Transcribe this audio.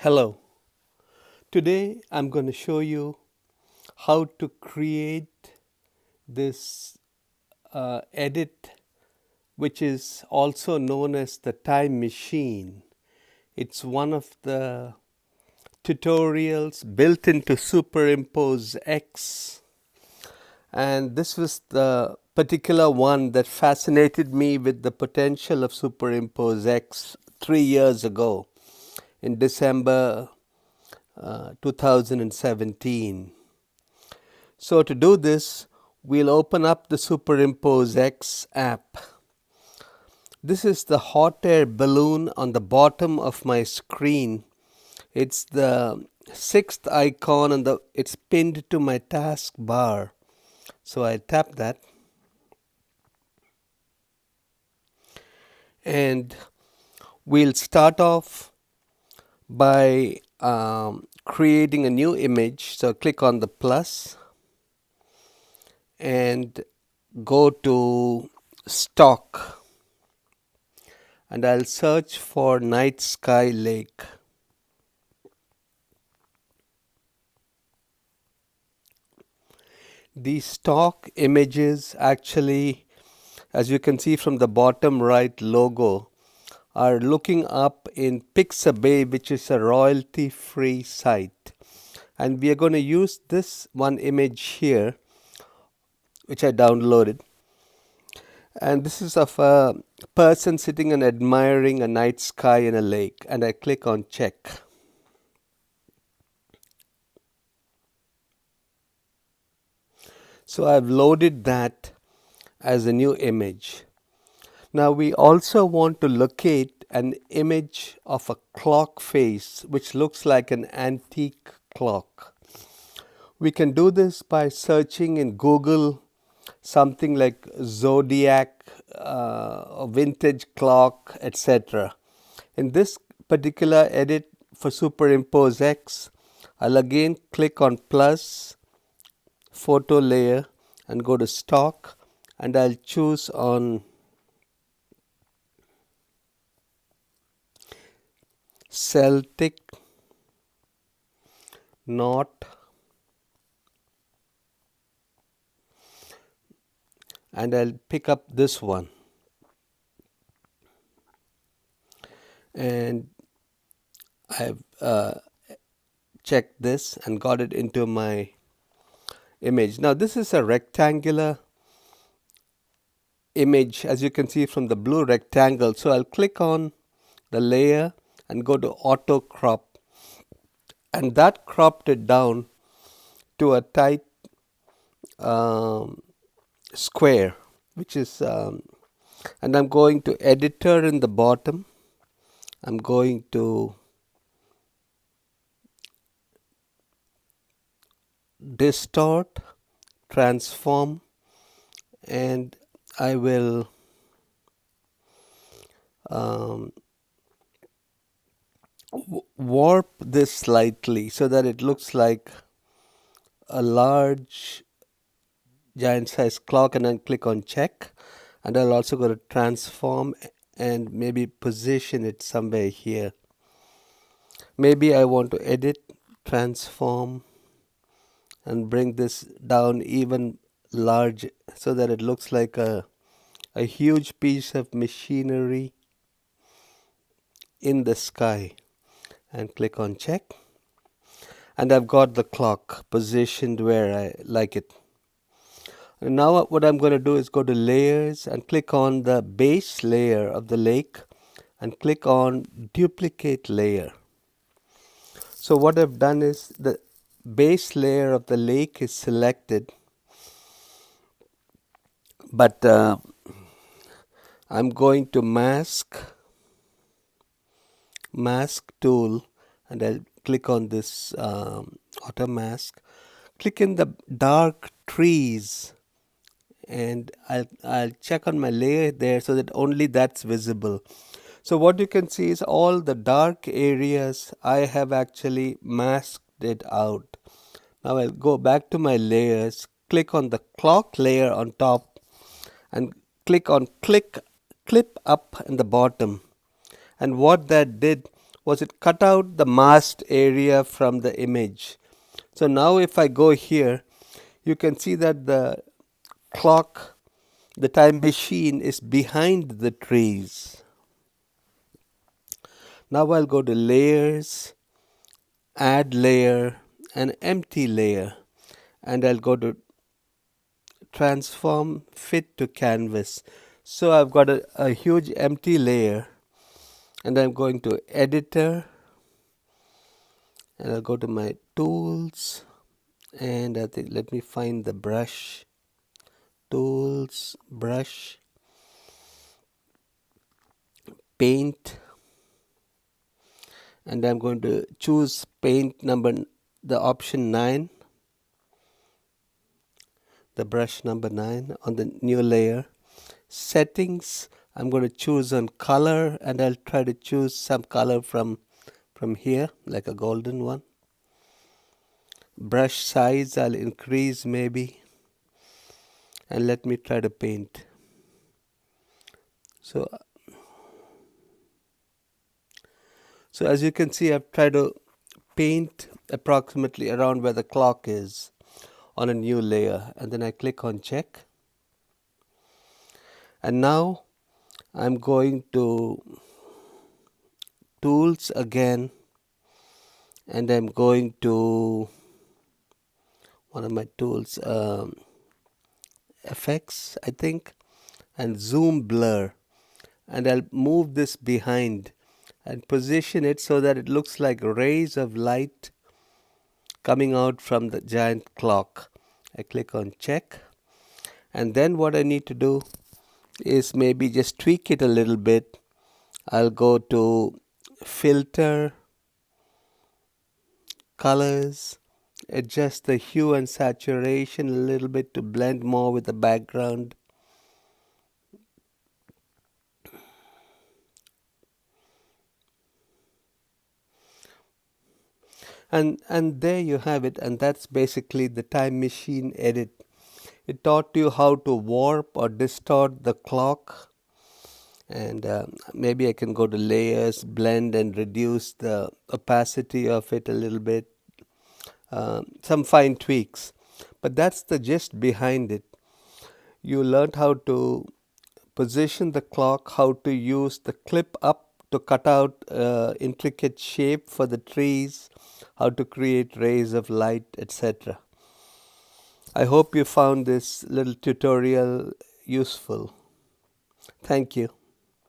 Hello. Today I'm going to show you how to create this edit, which is also known as the time machine. It's one of the tutorials built into SuperimposeX, and this was the particular one that fascinated me with the potential of SuperimposeX 3 years ago in December 2017. So to do this, we'll open up the SuperimposeX app. This is the hot air balloon on the bottom of my screen. It's the sixth icon and it's pinned to my taskbar. So I tap that. And we'll start off by creating a new image. So click on the plus and go to stock, and I'll search for night sky lake. The stock images actually, as you can see from the bottom right logo, are looking up in Pixabay, which is a royalty-free site. And we are going to use this one image here, which I downloaded. And this is of a person sitting and admiring a night sky in a lake. And I click on check. So I've loaded that as a new image. Now we also want to locate an image of a clock face which looks like an antique clock. We can do this by searching in Google something like zodiac, vintage clock, etc. In this particular edit for SuperimposeX, I'll again click on plus, photo layer, and go to stock, and I'll choose on Celtic knot, and I'll pick up this one, and I've checked this and got it into my image. Now this is a rectangular image, as you can see from the blue rectangle. So I'll click on the layer and go to auto crop, and that cropped it down to a tight square, which is and I'm going to editor in the bottom. I'm going to distort, transform, and I will warp this slightly so that it looks like a large giant size clock, and then click on check, and I'll also go to transform and maybe position it somewhere here. Maybe I want to edit, transform, and bring this down even large so that it looks like a huge piece of machinery in the sky, and click on check, and I've got the clock positioned where I like it. And now what I'm going to do is go to layers and click on the base layer of the lake and click on duplicate layer. So what I've done is the base layer of the lake is selected, but I'm going to mask tool, and I'll click on this auto mask, click in the dark trees, and I'll check on my layer there so that only that's visible. So what you can see is all the dark areas I have actually masked it out. Now I'll go back to my layers, click on the clock layer on top, and click on clip up in the bottom. And what that did was it cut out the masked area from the image. So now if I go here, you can see that the clock, the time machine, is behind the trees. Now I'll go to layers, add layer, and empty layer, and I'll go to transform fit to canvas. So I've got a huge empty layer, and I'm going to editor, and I'll go to my tools, and I think let me find the brush, tools, brush, paint, and I'm going to choose paint number, the option 9, the brush number 9 on the new layer. Settings, I'm going to choose on color, and I'll try to choose some color from here, like a golden one. Brush size, I'll increase maybe, and let me try to paint. So as you can see, I've tried to paint approximately around where the clock is on a new layer, and then I click on check. And now I'm going to tools again, and I'm going to one of my tools, effects I think, and zoom blur, and I'll move this behind and position it so that it looks like rays of light coming out from the giant clock. I click on check, and then what I need to do is maybe just tweak it a little bit. I'll go to filter, colors, adjust the hue and saturation a little bit to blend more with the background. And there you have it, and that's basically the time machine edit. It taught you how to warp or distort the clock, and maybe I can go to layers, blend, and reduce the opacity of it a little bit, some fine tweaks. But that's the gist behind it. You learned how to position the clock, how to use the clip up to cut out intricate shape for the trees, how to create rays of light, etc. I hope you found this little tutorial useful. Thank you.